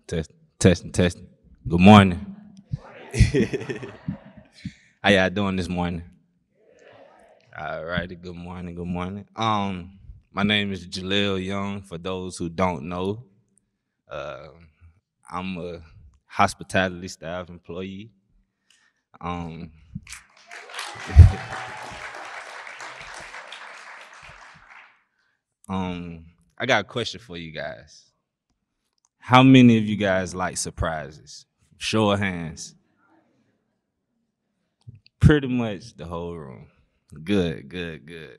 Testing. Good morning. How y'all doing this morning? All righty. Good morning. My name is Jaleel Young. For those who don't know, uh, I'm a hospitality staff employee. Um, I got a question for you guys. How many of you guys like surprises? Show of hands. Pretty much the whole room. Good.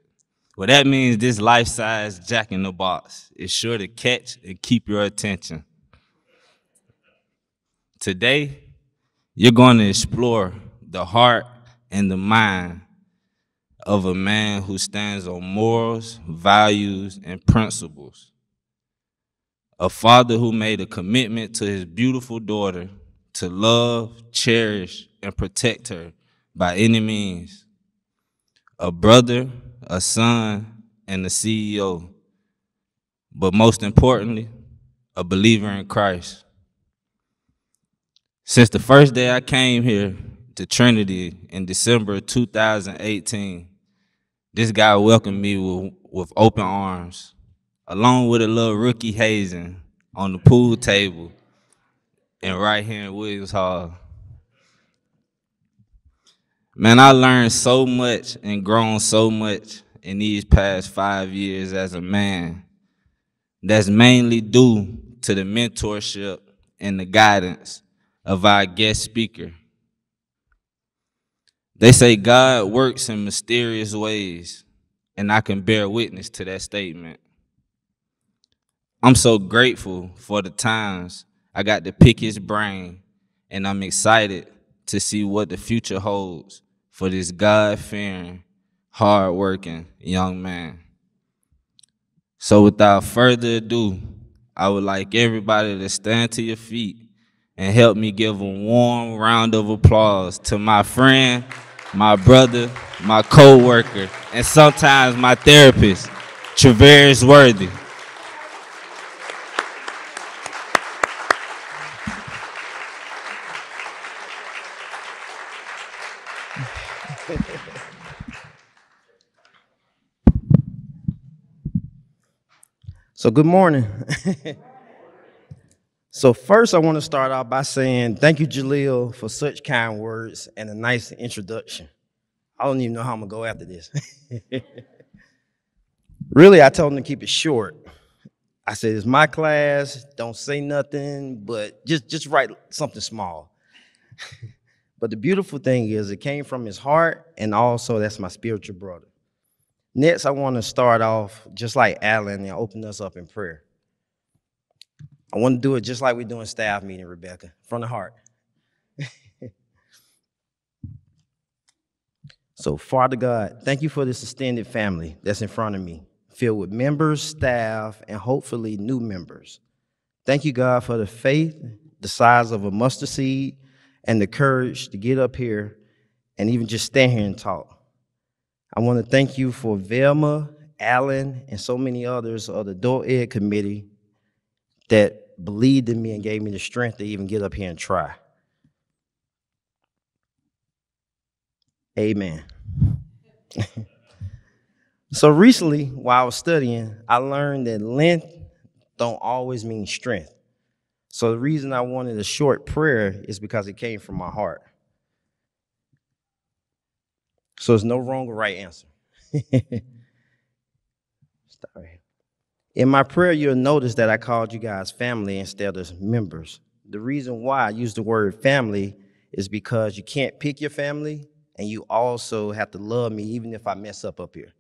Well, that means this life-size Jack in the Box is sure to catch and keep your attention. Today, you're going to explore the heart and the mind of a man who stands on morals, values, and principles. A father who made a commitment to his beautiful daughter to love, cherish, and protect her by any means. A brother, a son, and a CEO. But most importantly, a believer in Christ. Since the first day I came here to Trinity in December 2018, this guy welcomed me with open arms, along with a little rookie hazing on the pool table and right here in Williams Hall. Man, I learned so much and grown so much in these past 5 years as a man. That's mainly due to the mentorship and the guidance of our guest speaker. They say God works in mysterious ways, and I can bear witness to that statement. I'm so grateful for the times I got to pick his brain, and I'm excited to see what the future holds for this God-fearing, hard-working young man. So without further ado, I would like everybody to stand to your feet and help me give a warm round of applause to my friend, my brother, my co-worker, and sometimes my therapist, TreVarius Worthy. So good morning. So first I want to start out by saying thank you, Jaleel, for such kind words and a nice introduction. I don't even know how I'm gonna go after this. Really, I told him to keep it short. I said, it's my class, don't say nothing, but just write something small. But the beautiful thing is it came from his heart, and also that's my spiritual brother. Next, I want to start off just like Alan and open us up in prayer. I want to do it just like we're doing staff meeting, Rebecca, from the heart. So, Father God, thank you for this extended family that's in front of me, filled with members, staff, and hopefully new members. Thank you, God, for the faith, the size of a mustard seed, and the courage to get up here and even just stand here and talk. I want to thank you for Velma, Alan, and so many others of the Door Ed Committee that believed in me and gave me the strength to even get up here and try. Amen. So recently, while I was studying, I learned that length don't always mean strength. So the reason I wanted a short prayer is because it came from my heart. So there's no wrong or right answer. In my prayer, you'll notice that I called you guys family instead of members. The reason why I use the word family is because you can't pick your family, and you also have to love me even if I mess up here.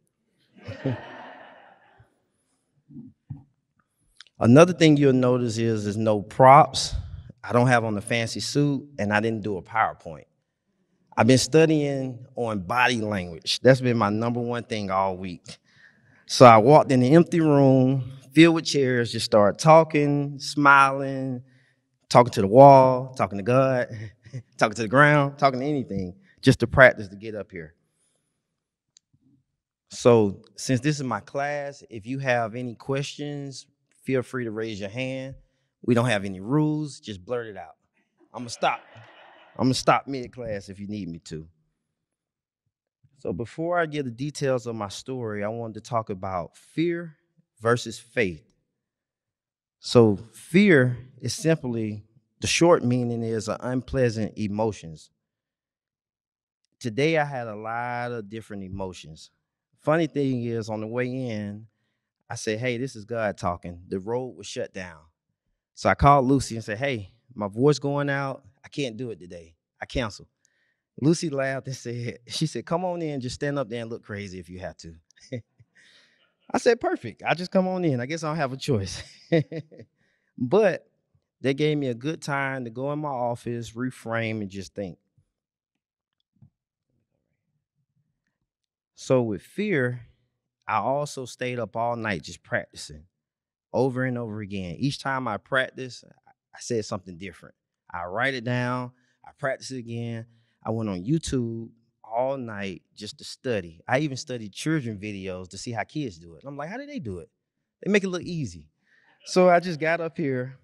Another thing you'll notice is there's no props. I don't have on a fancy suit, and I didn't do a PowerPoint. I've been studying on body language. That's been my number one thing all week. So I walked in an empty room, filled with chairs, just started talking, smiling, talking to the wall, talking to God, talking to the ground, talking to anything, just to practice to get up here. So since this is my class, if you have any questions, feel free to raise your hand. We don't have any rules, just blurt it out. I'm gonna stop. I'm gonna stop mid-class if you need me to. So before I give the details of my story, I wanted to talk about fear versus faith. So fear is simply, the short meaning is an unpleasant emotions. Today I had a lot of different emotions. Funny thing is, on the way in, I said, hey, this is God talking. The road was shut down. So I called Lucy and said, hey, my voice going out. I can't do it today. I cancel. Lucy laughed and said, she said, come on in, just stand up there and look crazy if you have to. I said, perfect. I just come on in. I guess I don't have a choice. But they gave me a good time to go in my office, reframe, and just think. So with fear, I also stayed up all night just practicing over and over again. Each time I practice, I said something different. I write it down, I practice it again. I went on YouTube all night just to study. I even studied children videos to see how kids do it. I'm like, how do they do it? They make it look easy. So I just got up here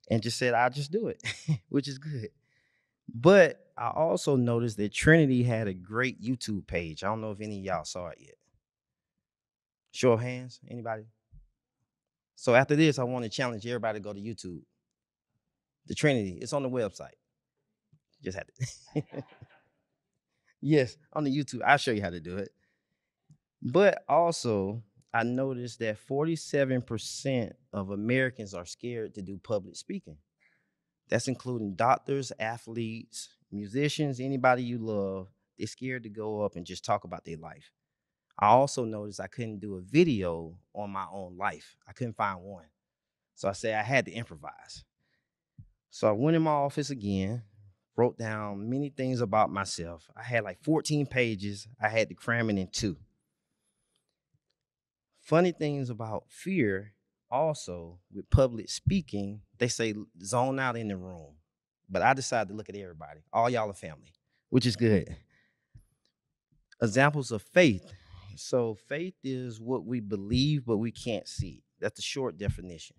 and just said, I'll just do it, which is good. But I also noticed that Trinity had a great YouTube page. I don't know if any of y'all saw it yet. Show of hands, anybody? So after this, I want to challenge everybody to go to YouTube. The Trinity, it's on the website. Just had to. Yes, on the YouTube. I'll show you how to do it. But also, I noticed that 47% of Americans are scared to do public speaking. That's including doctors, athletes, musicians, anybody you love. They're scared to go up and just talk about their life. I also noticed I couldn't do a video on my own life. I couldn't find one. So I said I had to improvise. So I went in my office again, wrote down many things about myself. I had like 14 pages. I had to cram it in 2. Funny things about fear also with public speaking, they say zone out in the room. But I decided to look at everybody. All y'all are family, which is good. Examples of faith. So faith is what we believe, but we can't see. That's the short definition.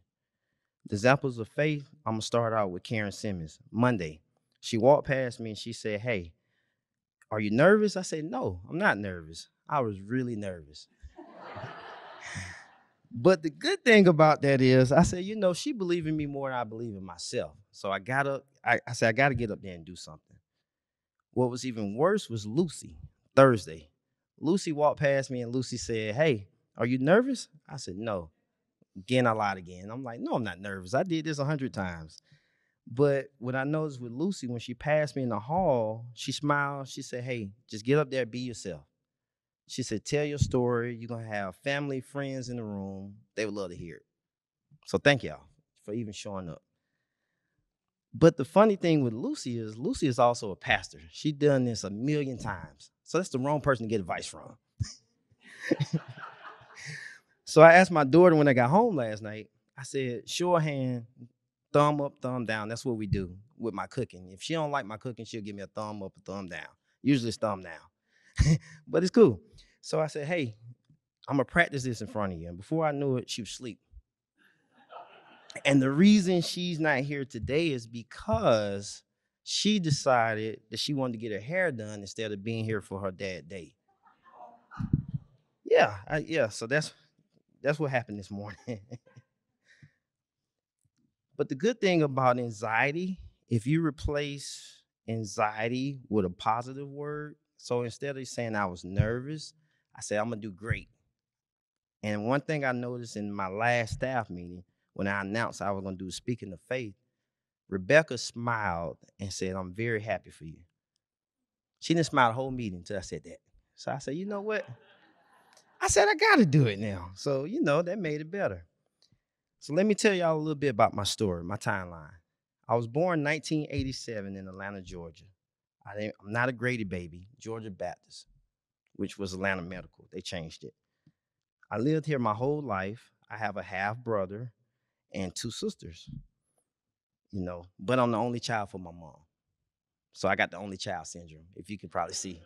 The examples of faith, I'm gonna start out with Karen Simmons. Monday, she walked past me and she said, hey, are you nervous? I said, no, I'm not nervous. I was really nervous. But the good thing about that is, I said, she believed in me more than I believe in myself. So I got up, I said, I got to get up there and do something. What was even worse was Lucy, Thursday. Lucy walked past me and Lucy said, hey, are you nervous? I said, no. Again, I lied again. I'm like, no, I'm not nervous. I did this 100 times. But what I noticed with Lucy, when she passed me in the hall, she smiled. She said, hey, just get up there, be yourself. She said, tell your story. You're going to have family, friends in the room. They would love to hear it. So thank y'all for even showing up. But the funny thing with Lucy is also a pastor. She's done this a million times. So that's the wrong person to get advice from. So I asked my daughter when I got home last night, I said, show of hand, thumb up, thumb down. That's what we do with my cooking. If she don't like my cooking, she'll give me a thumb up, a thumb down. Usually it's thumb down. But it's cool. So I said, hey, I'm going to practice this in front of you. And before I knew it, she was asleep. And the reason she's not here today is because she decided that she wanted to get her hair done instead of being here for her dad day. Yeah. So that's what happened this morning. But the good thing about anxiety, if you replace anxiety with a positive word, so instead of saying I was nervous, I said I'm gonna do great. And one thing I noticed in my last staff meeting, when I announced I was gonna do speaking of faith, Rebecca smiled and said, I'm very happy for you. She didn't smile the whole meeting until I said that. So I said, you know what? I said, I got to do it now. So, that made it better. So let me tell y'all a little bit about my story, my timeline. I was born 1987 in Atlanta, Georgia. I'm not a Grady baby, Georgia Baptist, which was Atlanta Medical. They changed it. I lived here my whole life. I have a half brother and 2 sisters, but I'm the only child for my mom. So I got the only child syndrome, if you can probably see.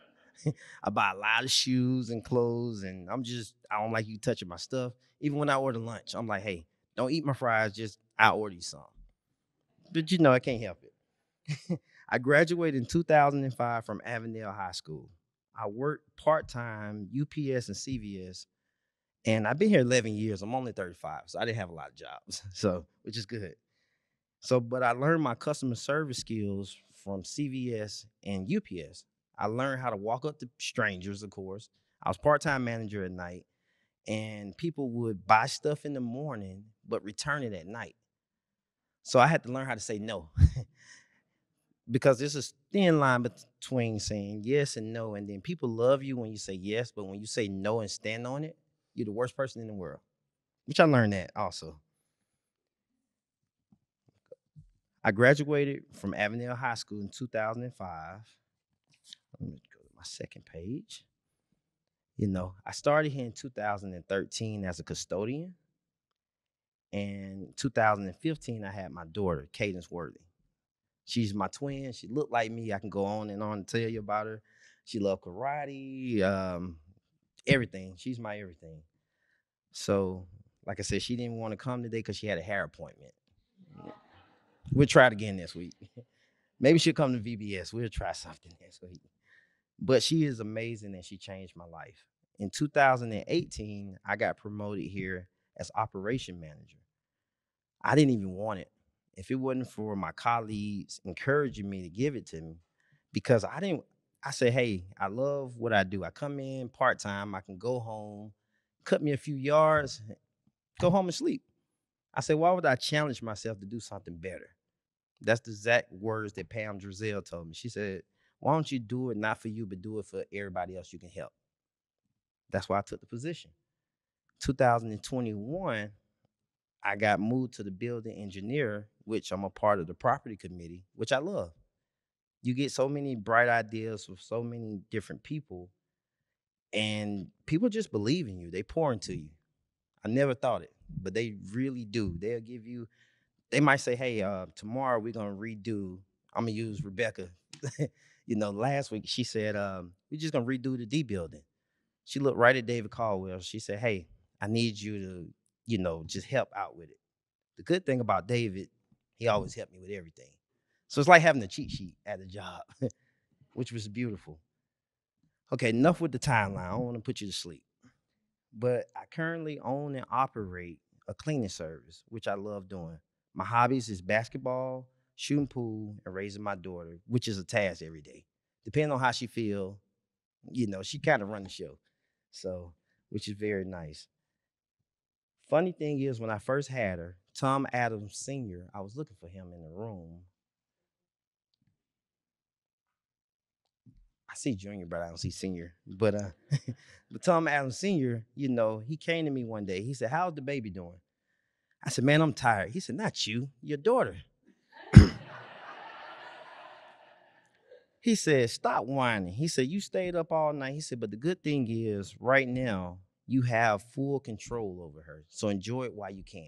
I buy a lot of shoes and clothes, and I don't like you touching my stuff. Even when I order lunch, I'm like, hey, don't eat my fries, just I'll order you some. but you know, I can't help it. I graduated in 2005 from Avondale High School. I worked part-time UPS and CVS, and I've been here 11 years. I'm only 35, so I didn't have a lot of jobs, so which is good. So, but I learned my customer service skills from CVS and UPS. I learned how to walk up to strangers, of course. I was part-time manager at night, and people would buy stuff in the morning but return it at night. So I had to learn how to say no. Because there's a thin line between saying yes and no. And then people love you when you say yes, but when you say no and stand on it, you're the worst person in the world, which I learned that also. I graduated from Avondale High School in 2005. Let me go to my second page. You know, I started here in 2013 as a custodian. And 2015, I had my daughter, Cadence Worthy. She's my twin. She looked like me. I can go on and on and tell you about her. She loved karate, everything. She's my everything. So, like I said, she didn't want to come today because she had a hair appointment. We'll try it again this week. Maybe she'll come to VBS. We'll try something next week. But she is amazing and she changed my life. In 2018, I got promoted here as operation manager. I didn't even want it. If it wasn't for my colleagues encouraging me to give it to me, because I said, hey, I love what I do. I come in part-time, I can go home, cut me a few yards, go home and sleep. I said, why would I challenge myself to do something better? That's the exact words that Pam Drizel told me. She said, why don't you do it not for you, but do it for everybody else you can help? That's why I took the position. 2021, I got moved to the building engineer, which I'm a part of the property committee, which I love. You get so many bright ideas with so many different people, and people just believe in you. They pour into you. I never thought it, but they really do. They'll give you, they might say, hey, tomorrow we're going to redo. I'm going to use Rebecca. Last week she said, we're just going to redo the D building. She looked right at David Caldwell. She said, hey, I need you to, just help out with it. The good thing about David, he always helped me with everything. So it's like having a cheat sheet at a job, which was beautiful. Okay, enough with the timeline. I don't want to put you to sleep. But I currently own and operate a cleaning service, which I love doing. My hobbies is basketball, shooting pool, and raising my daughter, which is a task every day. Depending on how she feel, she kind of run the show. So, which is very nice. Funny thing is, when I first had her, Tom Adams Sr., I was looking for him in the room. I see Junior, but I don't see Senior. But but Tom Adams Sr., he came to me one day. He said, how's the baby doing? I said, man, I'm tired. He said, not you, your daughter. He said, stop whining. He said, you stayed up all night. He said, but the good thing is right now you have full control over her. So enjoy it while you can.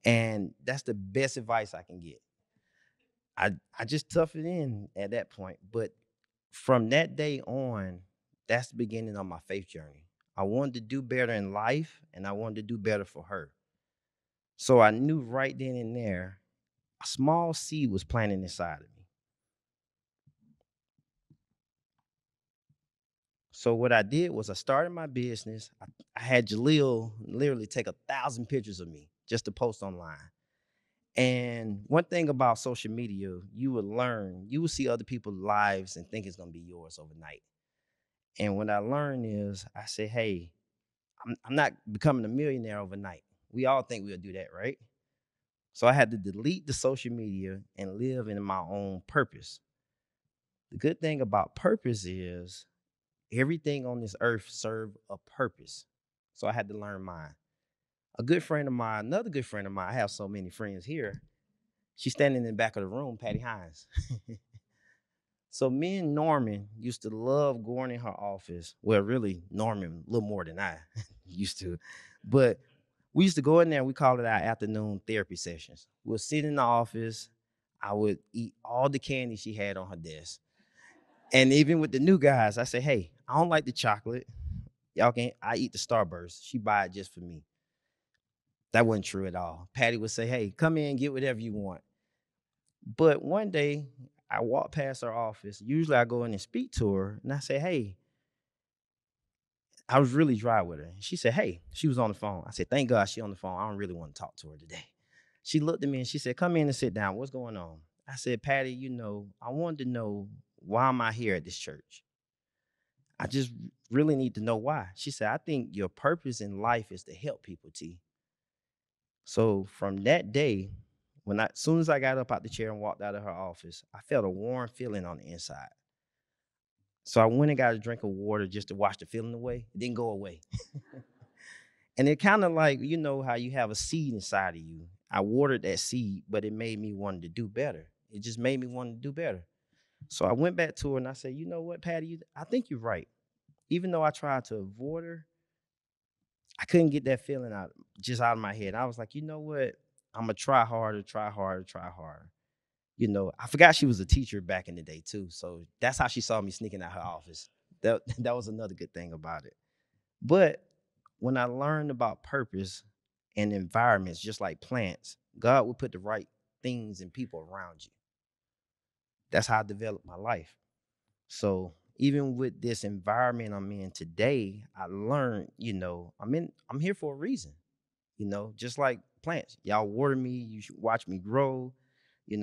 And that's the best advice I can get. I just toughed it in at that point. But from that day on, that's the beginning of my faith journey. I wanted to do better in life, and I wanted to do better for her. So I knew right then and there, a small seed was planted inside of me. So what I did was I started my business. I had Jaleel literally take 1,000 pictures of me just to post online. And one thing about social media, you will see other people's lives and think it's going to be yours overnight. And what I learned is I said, hey, I'm not becoming a millionaire overnight. We all think we'll do that, right? So I had to delete the social media and live in my own purpose. The good thing about purpose is everything on this earth serves a purpose. So I had to learn mine. Another good friend of mine, I have so many friends here. She's standing in the back of the room, Patty Hines. So me and Norman used to love going in her office. Well, really, Norman a little more than I used to. But we used to go in there, we call it our afternoon therapy sessions. We'll sit in the office. I would eat all the candy she had on her desk. And even with the new guys, I say, hey, I don't like the chocolate. I eat the Starburst. She buy it just for me. That wasn't true at all. Patty would say, hey, come in, get whatever you want. But one day, I walked past her office. Usually I go in and speak to her, and I say, hey, I was really dry with her. She said, hey, she was on the phone. I said, thank God she on the phone. I don't really want to talk to her today. She looked at me and she said, come in and sit down. What's going on? I said, Patty, I wanted to know, why am I here at this church? I just really need to know why. She said, I think your purpose in life is to help people, T. So from that day, as soon as I got up out the chair and walked out of her office, I felt a warm feeling on the inside. So I went and got a drink of water just to wash the feeling away. It didn't go away. And it kind of like, how you have a seed inside of you. I watered that seed, but it made me want to do better. It just made me want to do better. So I went back to her and I said, you know what, Patty, I think you're right. Even though I tried to avoid her, I couldn't get that feeling out of my head. I was like, you know what? I'm going to try harder, try harder, try harder. I forgot she was a teacher back in the day too. So that's how she saw me sneaking out her office. That was another good thing about it. But when I learned about purpose and environments, just like plants, God will put the right things and people around you. That's how I developed my life. So even with this environment I'm in today, I learned, I'm here for a reason. Just like plants. Y'all water me, you should watch me grow.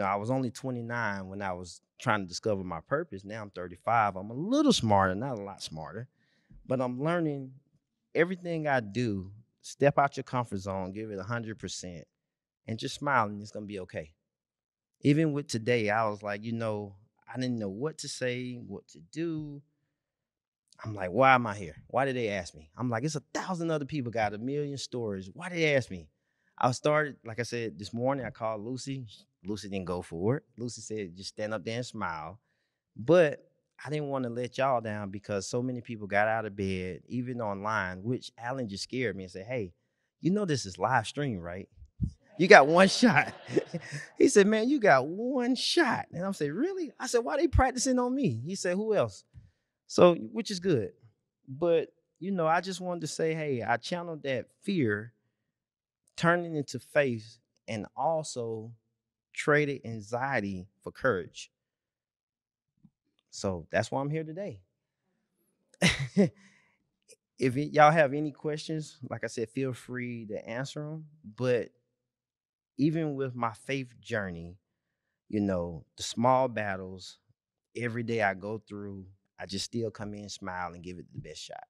I was only 29 when I was trying to discover my purpose. Now I'm 35. I'm a little smarter, not a lot smarter, but I'm learning everything I do. Step out your comfort zone, give it 100%, and just smile, and it's gonna be okay. Even with today, I was like, I didn't know what to say, what to do. I'm like, why am I here? Why did they ask me? I'm like, it's 1,000 other people got a million stories. Why did they ask me? I started, like I said, this morning, I called Lucy. Lucy didn't go for it. Lucy said, just stand up there and smile. But I didn't want to let y'all down because so many people got out of bed, even online, which Alan just scared me and said, hey, this is live stream, right? You got one shot. He said, man, you got one shot. And I'm saying, really? I said, why they practicing on me? He said, who else? So, which is good. But, I just wanted to say, hey, I channeled that fear, turning into faith, and also traded anxiety for courage. So that's why I'm here today. If y'all have any questions, like I said, feel free to answer them. But even with my faith journey, the small battles, every day I go through, I just still come in, smile, and give it the best shot.